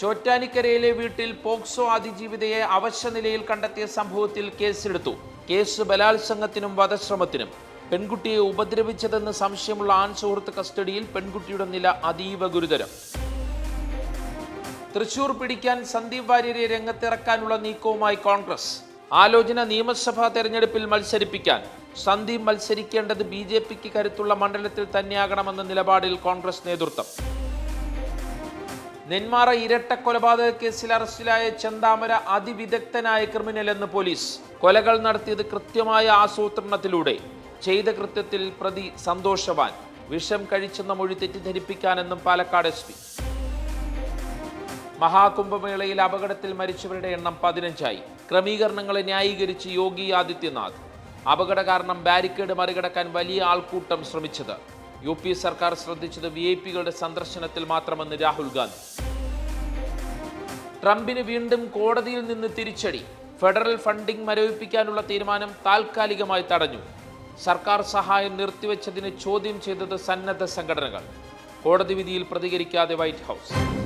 ചോറ്റാനിക്കരയിലെ വീട്ടിൽ പോക്സോ അതിജീവിതയെ അവശനിലയിൽ കണ്ടെത്തിയ സംഭവത്തിൽ കേസെടുത്തു. കേസ് ബലാത്സംഗത്തിനും വധശ്രമത്തിനും. പെൺകുട്ടിയെ ഉപദ്രവിച്ചതെന്ന് സംശയമുള്ള ആൺ സുഹൃത്ത് കസ്റ്റഡിയിൽ. പെൺകുട്ടിയുടെ നില അതീവ ഗുരുതരം. തൃശൂർ പിടിക്കാൻ സന്ദീപ് വാര്യരെ രംഗത്തിറക്കാനുള്ള നീക്കവുമായി കോൺഗ്രസ്. ആലോചന നിയമസഭാ തെരഞ്ഞെടുപ്പിൽ മത്സരിപ്പിക്കാൻ. സന്ദീപ് മത്സരിക്കേണ്ടത് BJPക്ക് കരുത്തുള്ള മണ്ഡലത്തിൽ തന്നെയാകണമെന്ന നിലപാടിൽ കോൺഗ്രസ് നേതൃത്വം. നെന്മാറ ഇരട്ട കൊലപാതക കേസിൽ അറസ്റ്റിലായ ചെന്താമര അതിവിദഗ്ധനായ ക്രിമിനൽ എന്ന് പോലീസ്. കൊലകൾ നടത്തിയത് കൃത്യമായ ആസൂത്രണത്തിലൂടെ. ചെയ്ത കൃത്യത്തിൽ പ്രതി സന്തോഷവാൻ. വിഷം കഴിച്ചെന്ന മൊഴി തെറ്റിദ്ധരിപ്പിക്കാനെന്നും പാലക്കാട് SP. മഹാകുംഭമേളയിൽ അപകടത്തിൽ മരിച്ചവരുടെ എണ്ണം 15ആയി. ക്രമീകരണങ്ങളെ ന്യായീകരിച്ച് യോഗി ആദിത്യനാഥ്. അപകട കാരണം ബാരിക്കേഡ് മറികടക്കാൻ വലിയ ആൾക്കൂട്ടം ശ്രമിച്ചത്. UP സർക്കാർ ശ്രദ്ധിച്ചത് VIP-കളുടെ സന്ദർശനത്തിൽ മാത്രമെന്ന് രാഹുൽ ഗാന്ധി. ട്രംപിന് വീണ്ടും കോടതിയിൽ നിന്ന് തിരിച്ചടി. ഫെഡറൽ ഫണ്ടിംഗ് മരവിപ്പിക്കാനുള്ള തീരുമാനം താൽക്കാലികമായി തടഞ്ഞു. സർക്കാർ സഹായം നിർത്തിവെച്ചതിന് ചോദ്യം ചെയ്തത് സന്നദ്ധ സംഘടനകൾ. കോടതി വിധിയിൽ പ്രതികരിക്കാതെ വൈറ്റ് ഹൗസ്.